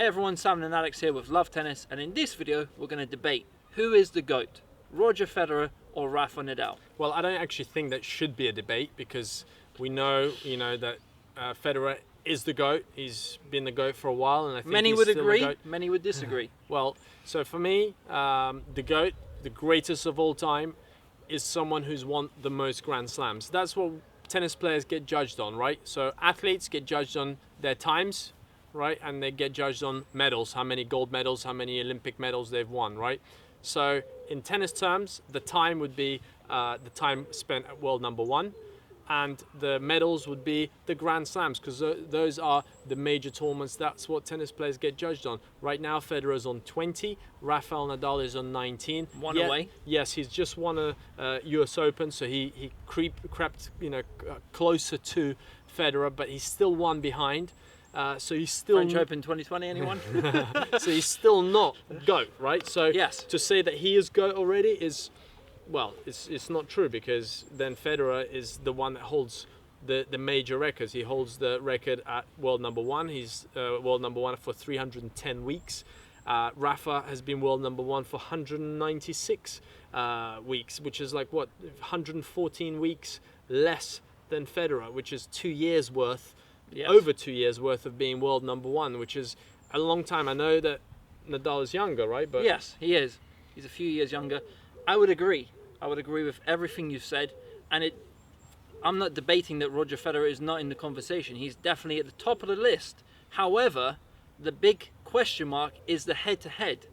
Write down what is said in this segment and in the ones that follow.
Hey everyone, Sam and Alex here with Love Tennis, and in this video we're going to debate who is the GOAT, Roger Federer or Rafa Nadal. Well, I don't actually think that should be a debate because we know, that Federer is the GOAT. He's been the GOAT for a while, and I think Many he's would still agree, the GOAT. many would disagree. Well, so for me, the GOAT, the greatest of all time, is someone who's won the most Grand Slams. That's what tennis players get judged on, right? So athletes get judged on their times, right? And they get judged on medals, how many gold medals, how many Olympic medals they've won, right? So in tennis terms, the time would be the time spent at world number one, and the medals would be the Grand Slams, because those are the major tournaments. That's what tennis players get judged on. Right now, Federer's on 20, Rafael Nadal is on 19. One away. Yes, he's just won a US Open, so he crept closer to Federer, but he's still one behind. So he's still French Open 2020, anyone? So he's still not GOAT, right? So Yes. to say that he is GOAT already is, well, it's not true, because then Federer is the one that holds the major records. He holds the record at world number one. He's world number one for 310 weeks. Rafa has been world number one for 196 weeks, which is like 114 weeks less than Federer, which is 2 years worth. Yes. Over 2 years worth of being world number one, which is a long time. I know that Nadal is younger, right? But Yes, he is. He's a few years younger. I would agree. I would agree with everything you've said. And I'm not debating that Roger Federer is not in the conversation. He's definitely at the top of the list. However, the big question mark is the head-to-head.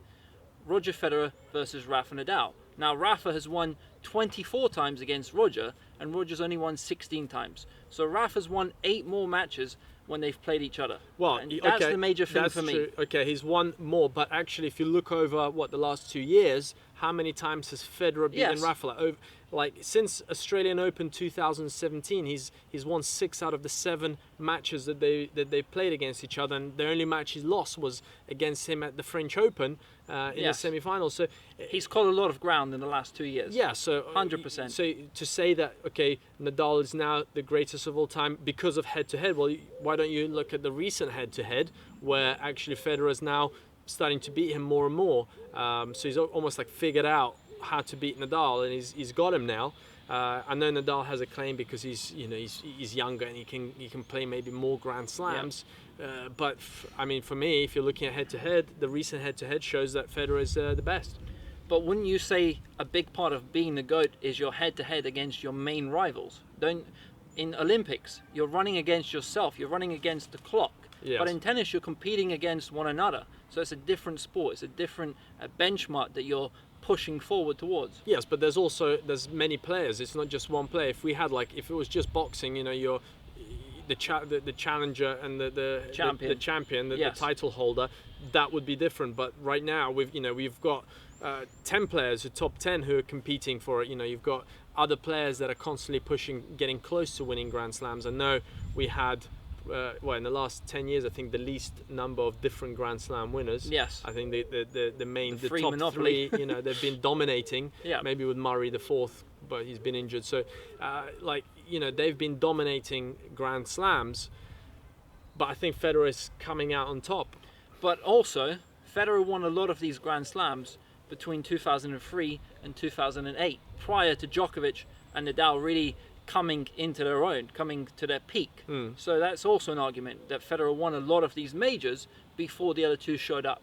Roger Federer versus Rafa Nadal. Now, Rafa has won 24 times against Roger, and Roger's only won 16 times. So Rafa's won 8 more matches when they've played each other. Well, and that's okay, the major thing that's for me. true. Okay, he's won more, but actually, if you look over the last 2 years, how many times has Federer beaten Yes. Rafa? Like since Australian Open 2017, he's won 6 out of the 7 matches that they played against each other, and the only match he lost was against him at the French Open in the Yes. semi-final. So He's covered a lot of ground in the last 2 years. yeah, so 100%. So to say that Nadal is now the greatest of all time because of head-to-head, well, why don't you look at the recent head-to-head where actually Federer is now starting to beat him more and more. So he's almost like figured out how to beat Nadal, and he's got him now. I know Nadal has a claim because he's younger and he can play maybe more Grand Slams. But for me, if you're looking at head-to-head, the recent head-to-head shows that Federer is the best. But wouldn't you say a big part of being the GOAT is your head-to-head against your main rivals? In Olympics, you're running against yourself, you're running against the clock. Yes. But in tennis, you're competing against one another. So it's a different sport, it's a different benchmark that you're pushing forward towards. Yes, but there's many players. It's not just one player. If we had if it was just boxing, you're the challenger and the champion, Yes. the title holder, that would be different. But right now we've got 10 players, the top 10 who are competing for it. You've got other players that are constantly pushing, getting close to winning Grand Slams. I know we had in the last 10 years, I think the least number of different Grand Slam winners. Yes. I think the free top monopoly. 3, they've been dominating. Yeah. Maybe with Murray the 4th, but he's been injured. So, they've been dominating Grand Slams. But I think Federer is coming out on top. But also, Federer won a lot of these Grand Slams between 2003 and 2008, prior to Djokovic and Nadal really coming into their own, coming to their peak. So that's also an argument that Federer won a lot of these majors before the other two showed up.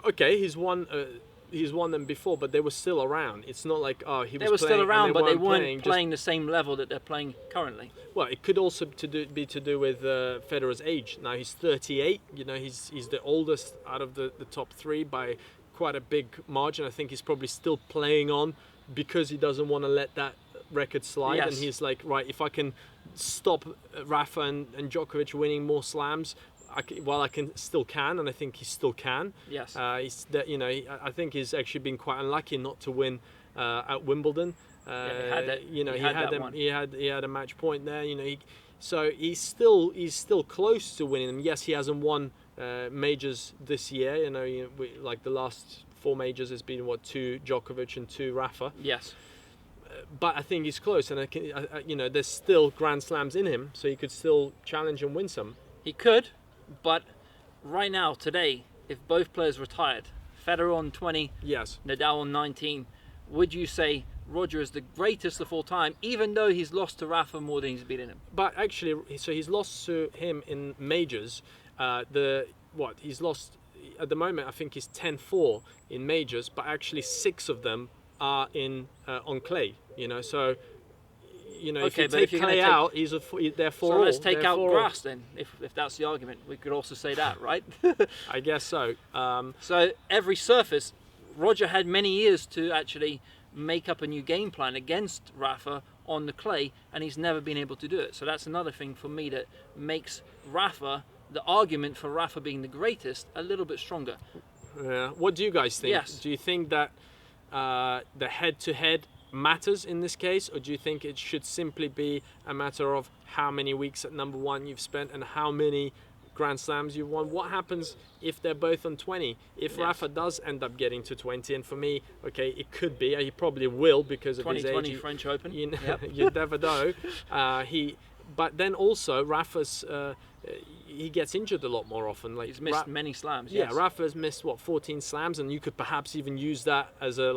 Okay, he's won them before, but they were still around. It's not like They were still around, but they weren't playing the same level that they're playing currently. Well, it could also be to do with Federer's age. Now he's 38. He's the oldest out of the top 3 by quite a big margin. I think he's probably still playing on because he doesn't want to let that record slide. Yes. And he's like, right, if I can stop Rafa and Djokovic winning more slams, I still can, and I think he still can. Yes. I think he's actually been quite unlucky not to win at Wimbledon. He had a match point there. So he's still close to winning them. Yes, he hasn't won majors this year. The last 4 majors has been 2 Djokovic and 2 Rafa. Yes. But I think he's close, and there's still Grand Slams in him, so he could still challenge and win some. He could, but right now, today, if both players retired, Federer on 20, Yes. Nadal on 19, would you say Roger is the greatest of all time, even though he's lost to Rafa more than he's beaten him? But actually, so he's lost to him in majors. He's lost at the moment. I think he's 10-4 in majors, but actually 6 of them are in on clay. You know, so if you take clay out, they're 4-4. So let's take out grass then, if that's the argument. We could also say that, right? I guess so. So every surface, Roger had many years to actually make up a new game plan against Rafa on the clay, and he's never been able to do it. So that's another thing for me that makes Rafa, the argument for Rafa being the greatest, a little bit stronger. Yeah. What do you guys think? Yes. Do you think that the head-to-head matters in this case, or do you think it should simply be a matter of how many weeks at number one you've spent and how many Grand Slams you've won? What happens if they're both on 20? If Rafa does end up getting to 20, and for me, okay, it could be, he probably will because of his age. 2020 French Open. You never know. But then also Rafa's he gets injured a lot more often. Like he's missed many slams. Yeah, Yes. Rafa's missed 14 slams, and you could perhaps even use that as a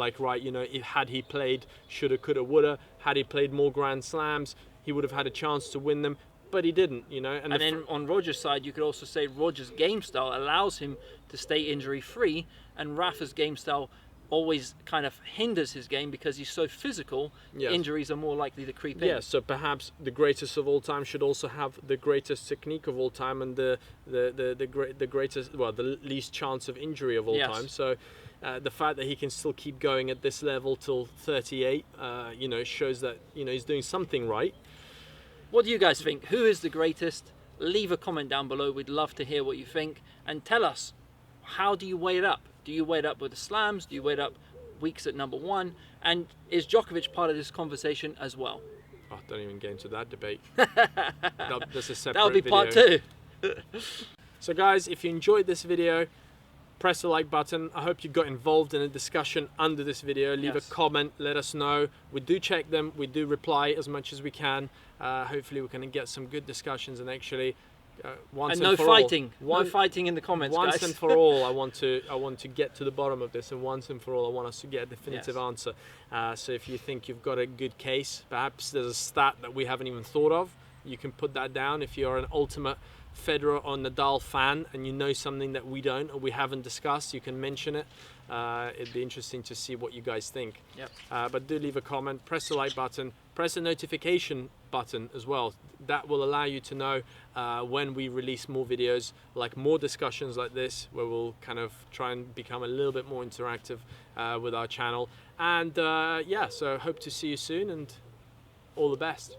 had he played shoulda, coulda, woulda, had he played more Grand Slams, he would have had a chance to win them. But he didn't, And then on Roger's side, you could also say Roger's game style allows him to stay injury-free, and Rafa's game style always kind of hinders his game because he's so physical. Yes. Injuries are more likely to creep in. Yeah, so perhaps the greatest of all time should also have the greatest technique of all time and the greatest, the least chance of injury of all Yes. time. So the fact that he can still keep going at this level till 38, shows that he's doing something right. What do you guys think? Who is the greatest? Leave a comment down below. We'd love to hear what you think. And tell us, how do you weigh it up? Do you weigh it up with the slams? Do you weigh it up weeks at number one? And is Djokovic part of this conversation as well? Oh, don't even get into that debate. That's a separate That'll be video. part 2. So guys, if you enjoyed this video, press the like button. I hope you got involved in a discussion under this video. Leave a comment, let us know. We do check them, we do reply as much as we can. Hopefully we can get some good discussions and actually once and no for fighting. all, No fighting in the comments, once guys. and for all, I want to get to the bottom of this, and once and for all I want us to get a definitive answer. So if you think you've got a good case, perhaps there's a stat that we haven't even thought of, you can put that down. If you're an ultimate Federer or Nadal fan and you know something that we don't or we haven't discussed, you can mention it. It'd be interesting to see what you guys think. Yep. But do leave a comment, press the like button, press the notification button as well. That will allow you to know when we release more videos, like more discussions like this, where we'll kind of try and become a little bit more interactive with our channel. And so hope to see you soon, and all the best.